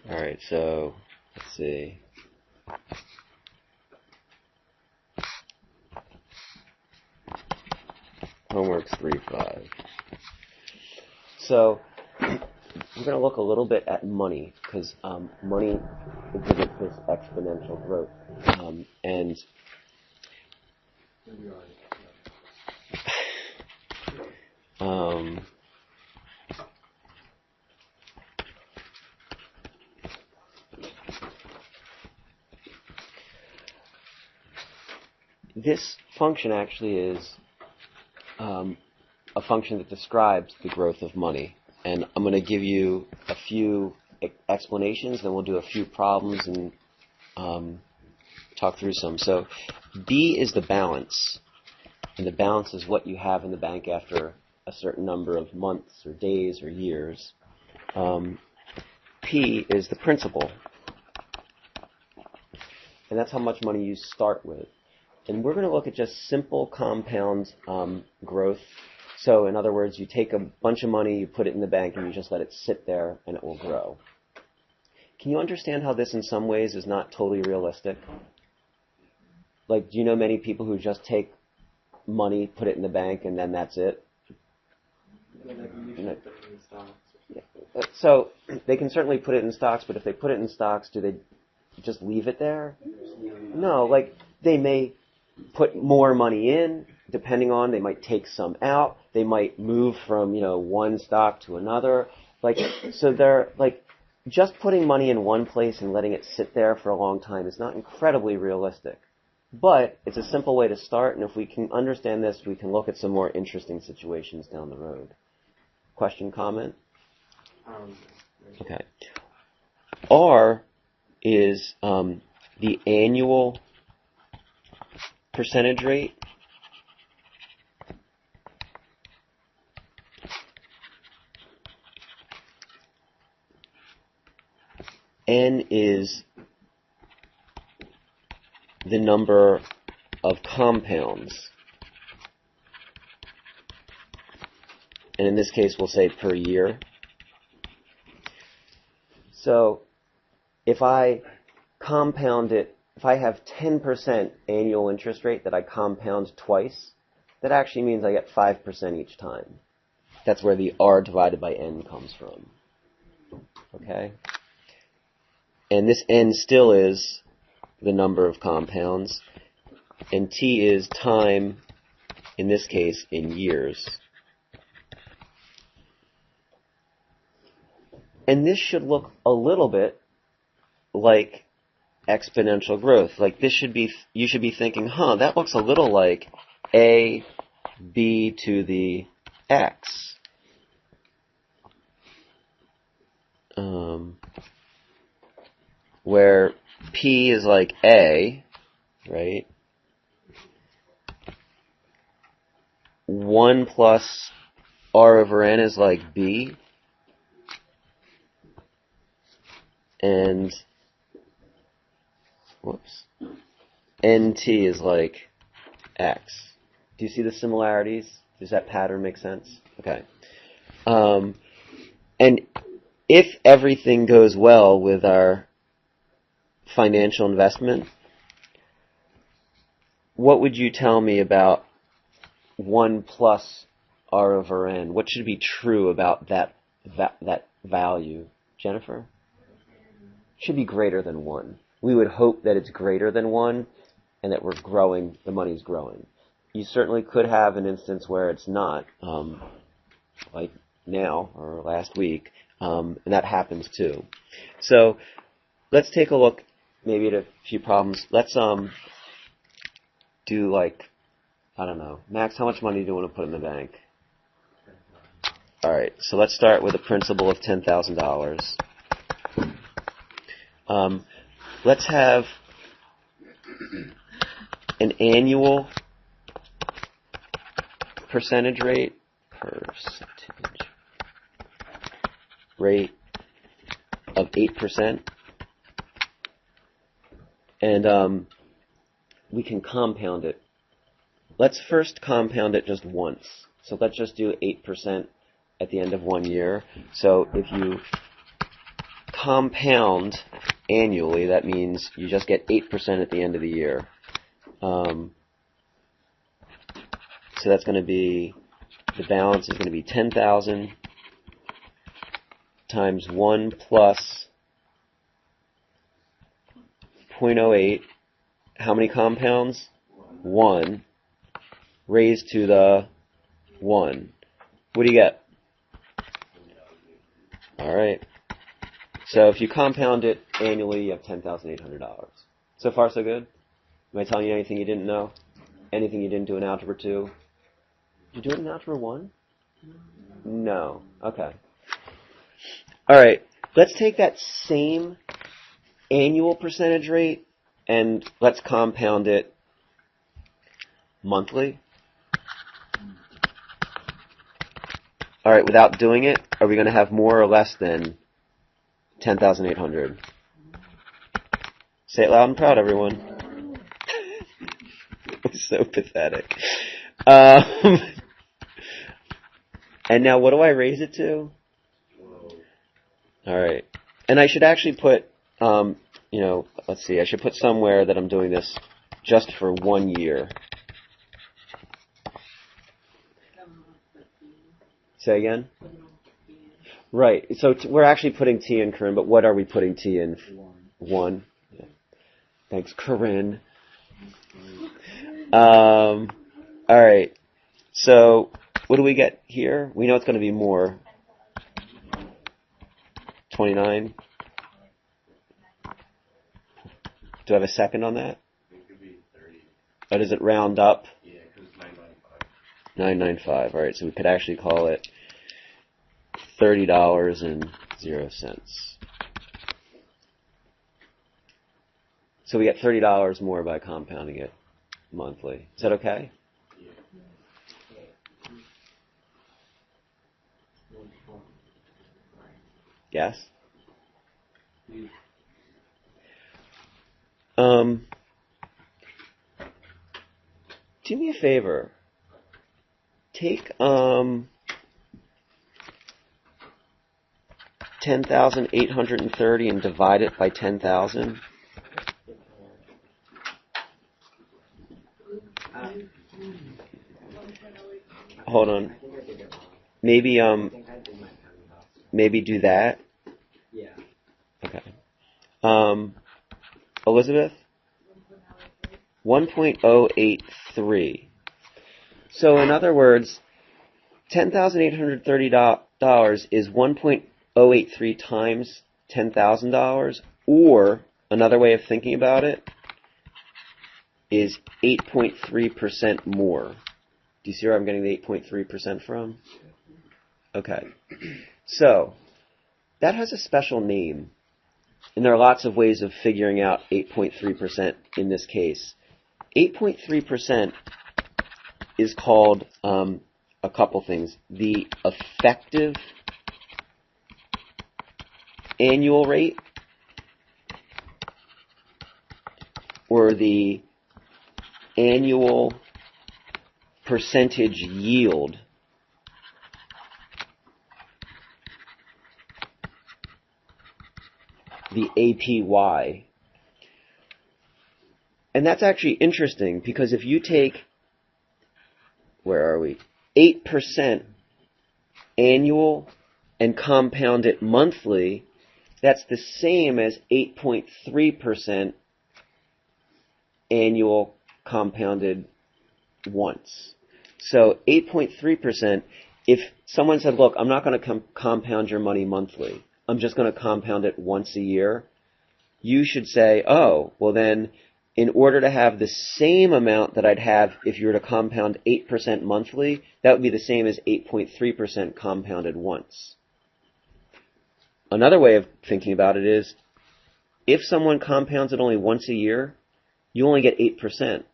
All right, so let's see. Homework's 3-5. So we're going to look a little bit at money because money exhibits this exponential growth, and this function actually is a function that describes the growth of money. And I'm going to give you a few explanations, then we'll do a few problems and talk through some. So B is the balance, and the balance is what you have in the bank after a certain number of months or days or years. P is the principal, and that's how much money you start with. And we're going to look at just simple compound growth. So in other words, you take a bunch of money, you put it in the bank, and you just let it sit there, and it will grow. Can you understand how this in some ways is not totally realistic? Like, do you know many people who just take money, put it in the bank, and then that's it? So they can certainly put it in stocks, but if they put it in stocks, do they just leave it there? No, like they may put more money in, depending on, they might take some out, they might move from, one stock to another. So they're like, just putting money in one place and letting it sit there for a long time is not incredibly realistic. But it's a simple way to start, and if we can understand this, we can look at some more interesting situations down the road. Question, comment? Okay. R is the annual percentage rate. N is the number of compounds. And in this case, we'll say per year. So if I compound it, if I have 10% annual interest rate that I compound twice, that actually means I get 5% each time. That's where the R divided by N comes from. Okay? And this N still is the number of compounds, and T is time, in this case, in years. And this should look a little bit like exponential growth. Like this should be, you should be thinking, that looks a little like A, B to the X. Where P is like A, right? 1 plus R over N is like B. And, NT is like X. Do you see the similarities? Does that pattern make sense? Okay. And if everything goes well with our financial investment, what would you tell me about 1 plus R over N? What should be true about that value? Jennifer? Should be greater than 1. We would hope that it's greater than 1 and that we're growing, the money's growing. You certainly could have an instance where it's not, like now or last week, and that happens too. So let's take a look maybe at a few problems. Let's do like, I don't know. Max, how much money do you want to put in the bank? All right, so let's start with a principal of $10,000. Let's have an annual percentage rate of 8%. And we can compound it. Let's first compound it just once. So let's just do 8% at the end of 1 year. So if you compound annually, that means you just get 8% at the end of the year. So that's going to be, the balance is going to be 10,000 times 1 plus 0.08. How many compounds? 1 raised to the 1. What do you get? All right. So if you compound it annually, you have $10,800. So far, so good? Am I telling you anything you didn't know? Anything you didn't do in Algebra 2? Did you do it in Algebra 1? No. Okay. All right. Let's take that same annual percentage rate and let's compound it monthly. All right. Without doing it, are we going to have more or less than 10,800? Say it loud and proud, everyone. So pathetic. And now what do I raise it to? All right. And I should actually put, let's see, I should put somewhere that I'm doing this just for 1 year. Say again? Right. So we're actually putting T in, Corinne, but what are we putting T in? 1. Yeah. Thanks, Corinne. All right. So what do we get here? We know it's going to be more. 29. Do I have a second on that? It could be 30. Oh, does it round up? Yeah, because it's 995. 995. All right. So we could actually call it $30.00. So we get $30 more by compounding it monthly. Is that okay? Yeah. Yes? Do me a favor. Take 10,830 and divide it by 10,000. Hold on. Maybe do that. Yeah. Okay. Elizabeth? 1.083. So in other words, $10,830 is 1.083 times $10,000, or another way of thinking about it is 8.3% more. Do you see where I'm getting the 8.3% from? Okay. So that has a special name, and there are lots of ways of figuring out 8.3% in this case. 8.3% is called a couple things. The effective annual rate, or the annual percentage yield. The APY. And that's actually interesting because if you take, 8% annual and compound it monthly, that's the same as 8.3% annual compounded once. So 8.3%, if someone said, look, I'm not going to compound your money monthly, I'm just going to compound it once a year, you should say, oh, well then, in order to have the same amount that I'd have if you were to compound 8% monthly, that would be the same as 8.3% compounded once. Another way of thinking about it is, if someone compounds it only once a year, you only get 8%.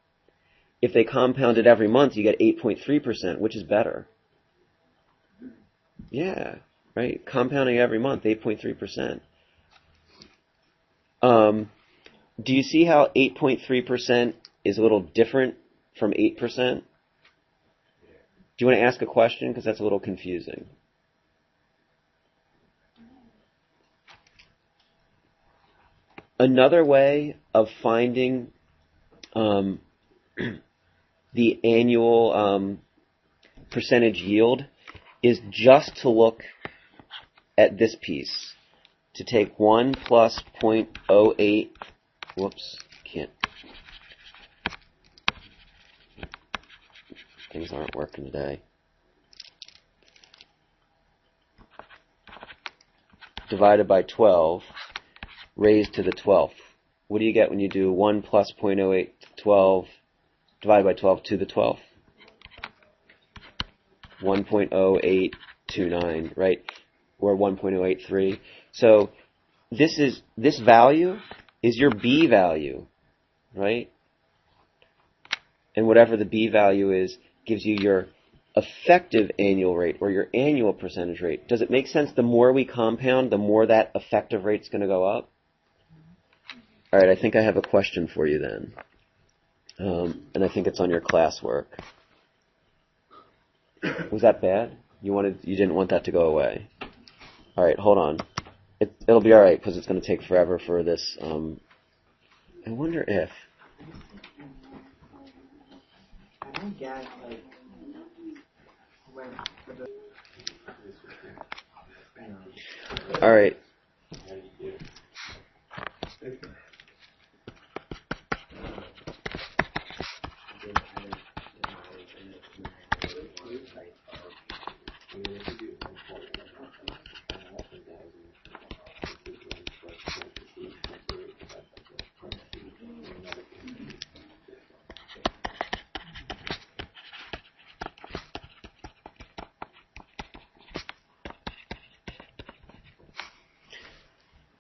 If they compound it every month, you get 8.3%, which is better. Yeah, right? Compounding every month, 8.3%. Do you see how 8.3% is a little different from 8%? Do you want to ask a question? Because that's a little confusing. Another way of finding the annual percentage yield is just to look at this piece. To take 1 plus 0.08, whoops, can't. Things aren't working today. Divided by 12, raised to the 12th. What do you get when you do 1 plus 0.08 to 12 divided by 12 to the 12th? 1.0829, right? Or 1.083. So this value is your B value, right? And whatever the B value is gives you your effective annual rate or your annual percentage rate. Does it make sense? The more we compound, the more that effective rate's going to go up? All right, I think I have a question for you then. And I think it's on your classwork. Was that bad? You didn't want that to go away. All right, hold on. It'll be all right because it's going to take forever for this. I wonder if. I don't get All right.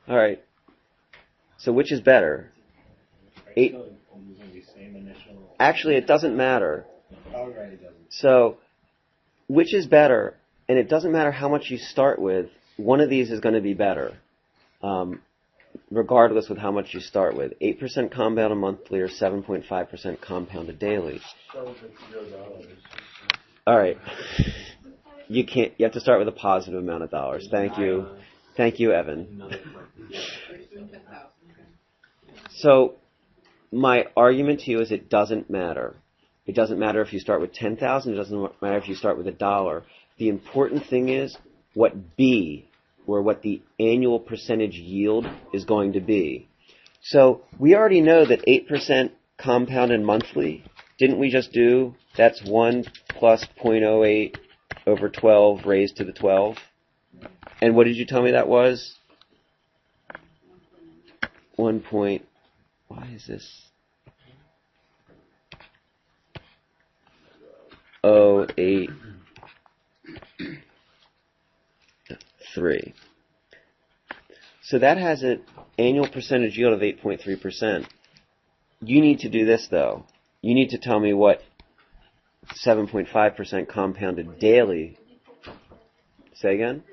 All right. So which is better? 8. Actually, it doesn't matter. So which is better? And it doesn't matter how much you start with. One of these is going to be better, regardless with how much you start with. 8% compounded monthly or 7.5% compounded daily. All right. You have to start with a positive amount of dollars. Thank you. Thank you, Evan. So my argument to you is it doesn't matter. It doesn't matter if you start with 10,000. It doesn't matter if you start with $1. The important thing is what B, or what the annual percentage yield is going to be. So we already know that 8% compounded monthly. Didn't we just do, that's 1 plus 0.08 over 12 raised to the 12? And what did you tell me that was? 1 point, why is this? 0.83. So that has an annual percentage yield of 8.3%. You need to do this, though. You need to tell me what 7.5% compounded daily. Say again?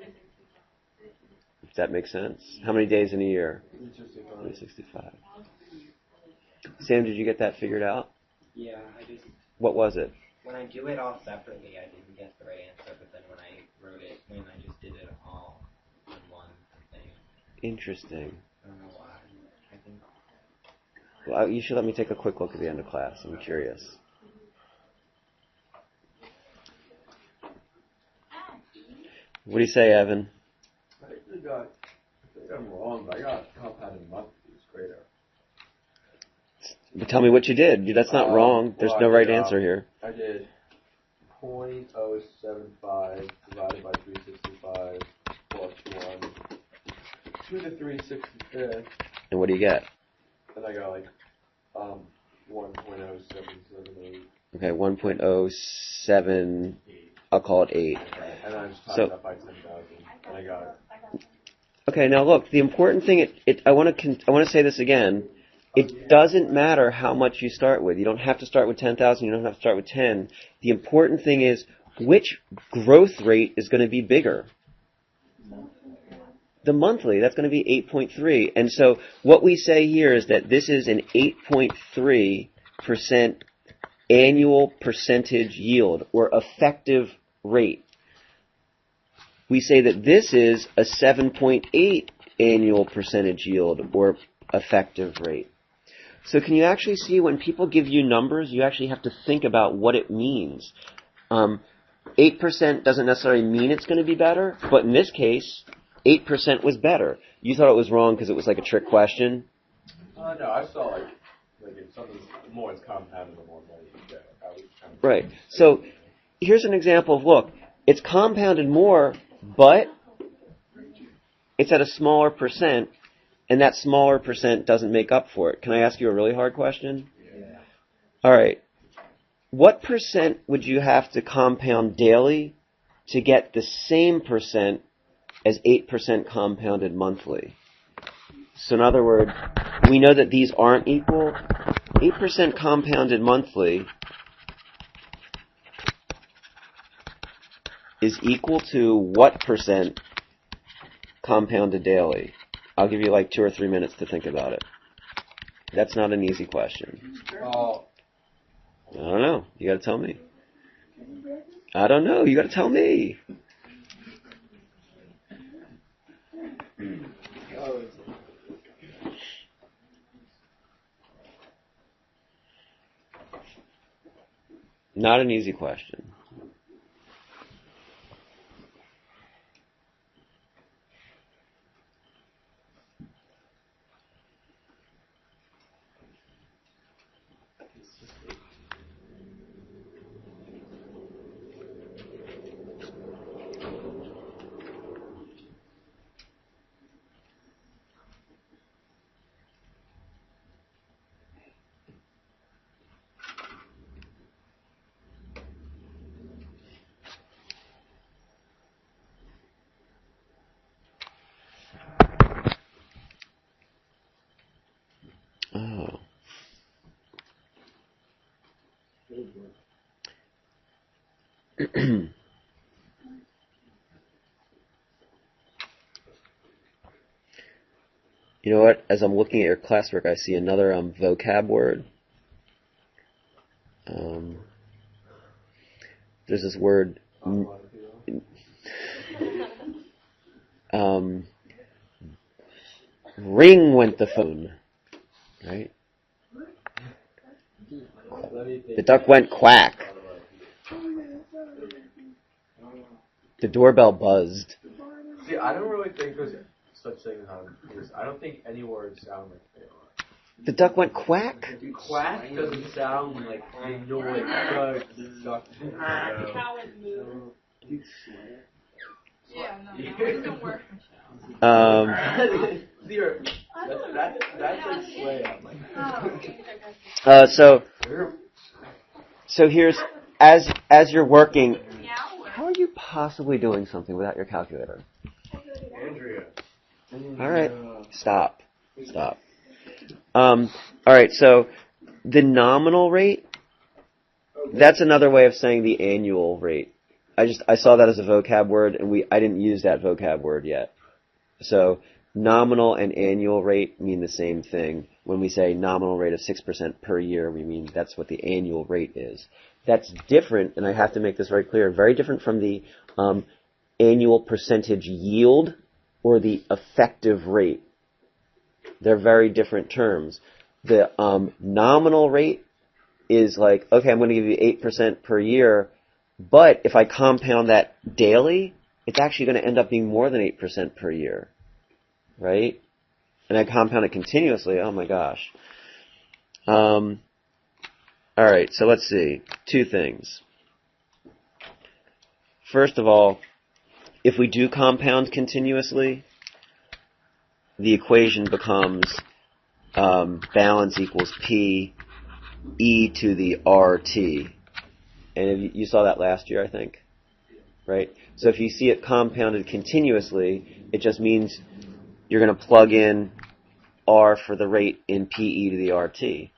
Does that make sense? How many days in a year? 365. Sam, did you get that figured out? Yeah, I just. What was it? When I do it all separately, I didn't get the right answer, but then when I wrote it, when I just did it all in one thing. Interesting. I don't know why. I think. Well, you should let me take a quick look at the end of class. I'm curious. What do you say, Evan? I think I'm wrong, but I got compounded monthly is greater. But tell me what you did. That's not wrong. There's no right answer here. I did 0.075 divided by 365 plus 1 to the 365. And what do you get? And I got like 1.0778. Okay, 1.07. I'll call it 8. And I just timed that by 10,000, and I got it. Okay, now look. The important thing. I want to say this again. It doesn't matter how much you start with. You don't have to start with 10,000. You don't have to start with 10. The important thing is which growth rate is going to be bigger. The monthly, that's going to be 8.3. And so what we say here is that this is an 8.3% annual percentage yield or effective rate. We say that this is a 7.8 annual percentage yield or effective rate. So can you actually see when people give you numbers, you actually have to think about what it means. 8% doesn't necessarily mean it's going to be better, but in this case, 8% was better. You thought it was wrong because it was like a trick question? No, I saw like if something's the more it's compounded, the more money you get. I was kind of Right. So here's an example of, look, it's compounded more, but it's at a smaller percent, and that smaller percent doesn't make up for it. Can I ask you a really hard question? Yeah. All right. What percent would you have to compound daily to get the same percent as 8% compounded monthly? So in other words, we know that these aren't equal. 8% compounded monthly is equal to what percent compounded daily? I'll give you like 2 or 3 minutes to think about it. That's not an easy question. Oh, I don't know. You got to tell me. I don't know. You got to tell me. Not an easy question. Oh. You know what? As I'm looking at your classwork, I see another vocab word. There's this word. Ring went the phone. Right? The duck went quack. The doorbell buzzed. see, I don't really think there's such thing as I don't think any words sound like they are. The duck went quack? Quack doesn't sound like you know like duck. How it moves. Yeah, no, it doesn't work. That's like slam. So here's, as you're working, how are you possibly doing something without your calculator? Andrea. All right, stop. All right, so the nominal rate, that's another way of saying the annual rate. I saw that as a vocab word, and I didn't use that vocab word yet. So nominal and annual rate mean the same thing. When we say nominal rate of 6% per year, we mean that's what the annual rate is. That's different, and I have to make this very clear, very different from the annual percentage yield or the effective rate. They're very different terms. The nominal rate is like, okay, I'm going to give you 8% per year, but if I compound that daily, it's actually going to end up being more than 8% per year, right? And I compound it continuously, oh my gosh. All right, so let's see. 2 things. First of all, if we do compound continuously, the equation becomes balance equals P e to the RT. And you saw that last year, I think, right? So if you see it compounded continuously, it just means you're going to plug in R for the rate in PE to the RT.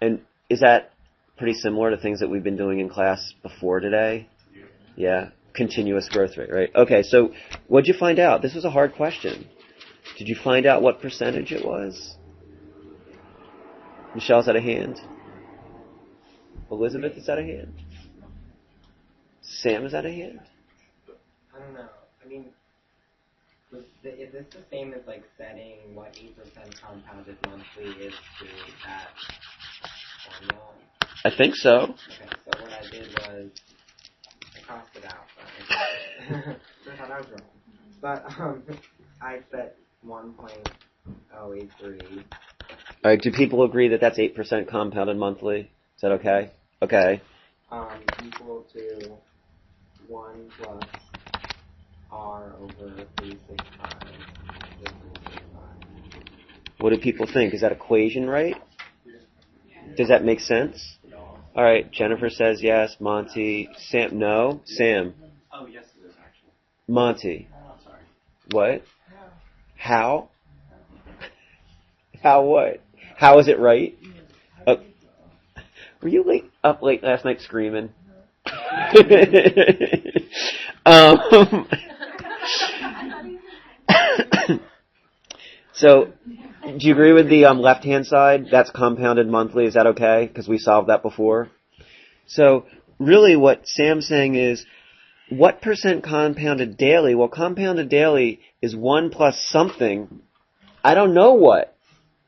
And is that pretty similar to things that we've been doing in class before today? Yeah? Continuous growth rate, right? Okay, so what'd you find out? This was a hard question. Did you find out what percentage it was? Michelle's out of hand. Elizabeth is out of hand. Sam is out of hand. I don't know. I mean, Is this the same as like setting what 8% compounded monthly is to that formula? I think so. Okay, so what I did was I crossed it out, but I thought I was wrong. But I set 1.083. All right, do people agree that that's 8% compounded monthly? Is that okay? Okay. Equal to 1 plus R over 365. What do people think? Is that equation right? Does that make sense? All right, Jennifer says yes. Monty, Sam, no. Sam. Oh, yes, it is actually. Monty. I'm sorry. What? How? How what? How is it right? Were you up late last night screaming? So, do you agree with the left-hand side? That's compounded monthly. Is that okay? Because we solved that before. So, really what Sam's saying is, what percent compounded daily? Well, compounded daily is 1 plus something. I don't know what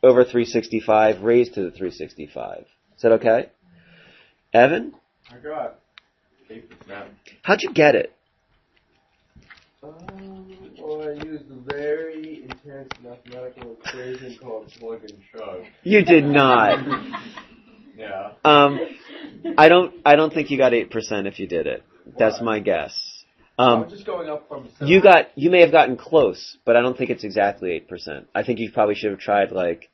over 365 raised to the 365. Is that okay? Evan? I got 8%. How'd you get it? Well, I used a very intense mathematical equation called plug and chug. You did not. Yeah. I don't think you got 8% if you did it. That's my guess. I was just going up from 7. You may have gotten close, but I don't think it's exactly 8%. I think you probably should have tried like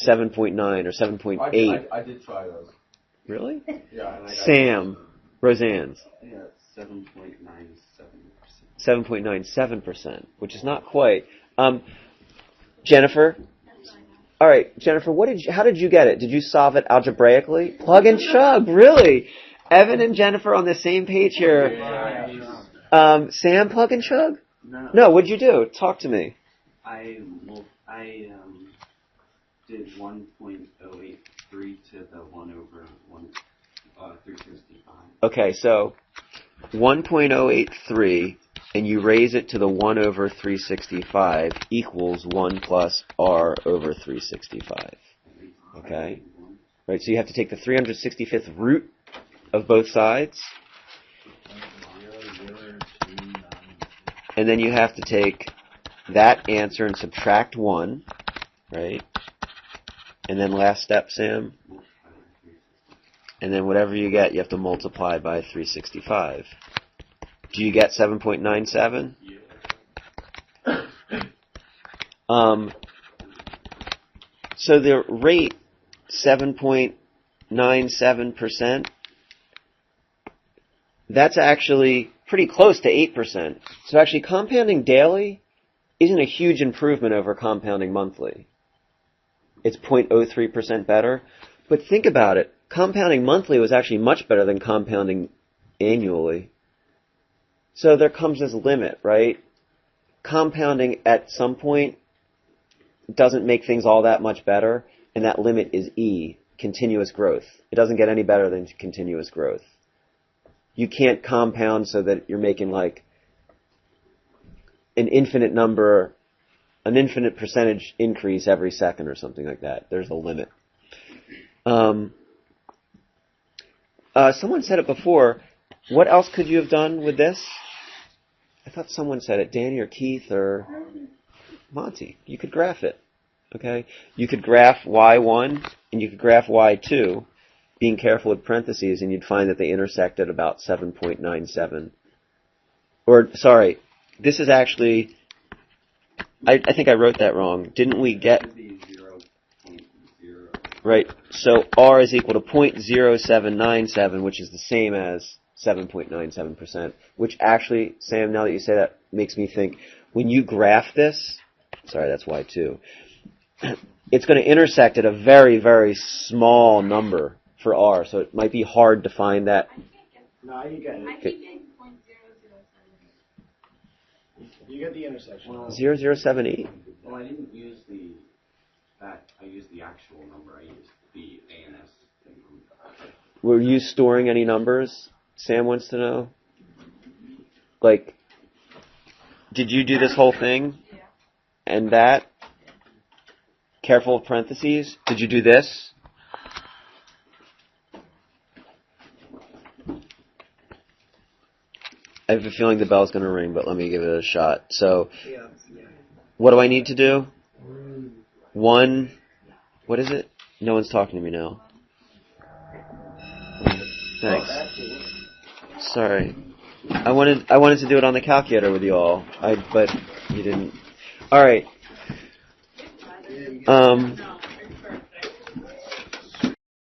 7.9 or 7.8. I did try those. Really? Yeah. And I got Sam, Roseanne's. Yeah, 7.97%. 7.97%, which is not quite. Jennifer? All right, Jennifer, how did you get it? Did you solve it algebraically? Plug and chug, really? Evan and Jennifer on the same page here. Sam, plug and chug? No, what'd you do? Talk to me. I did 1.083 to the 1 over 365. Okay, so 1.083, and you raise it to the 1 over 365 equals 1 plus R over 365. Okay? Right, so you have to take the 365th root of both sides. And then you have to take that answer and subtract 1, right? And then last step, Sam. And then whatever you get, you have to multiply by 365. Do you get 7.97? So the rate, 7.97%, that's actually pretty close to 8%. So actually compounding daily isn't a huge improvement over compounding monthly. It's 0.03% better. But think about it. Compounding monthly was actually much better than compounding annually. So there comes this limit, right? Compounding at some point doesn't make things all that much better, and that limit is E, continuous growth. It doesn't get any better than continuous growth. You can't compound so that you're making like an infinite percentage increase every second or something like that. There's a limit. Someone said it before. What else could you have done with this? I thought someone said it, Danny or Keith or Monty. You could graph it. Okay? You could graph y1 and you could graph y2, being careful with parentheses, and you'd find that they intersect at about 7.97. Or, sorry, this is actually, I think I wrote that wrong. Didn't we get... Right, so R is equal to 0.0797, which is the same as 7.97%, which actually, Sam, now that you say that, makes me think, when you graph this, sorry, that's Y2, it's going to intersect at a very, very small number for R, so it might be hard to find that. No, you get it. I keep getting 0.0078. You get the intersection. 0.0078? Well, I didn't use I used the actual number. I used the ANS thing. Were you storing any numbers? Sam wants to know. Like, Did you do this whole thing? And that? Careful of parentheses. Did you do this? I have a feeling the bell's going to ring, but let me give it a shot. So, what do I need to do? One, what is it? No one's talking to me now. Thanks. Sorry. I wanted to do it on the calculator with you all. But you didn't. All right.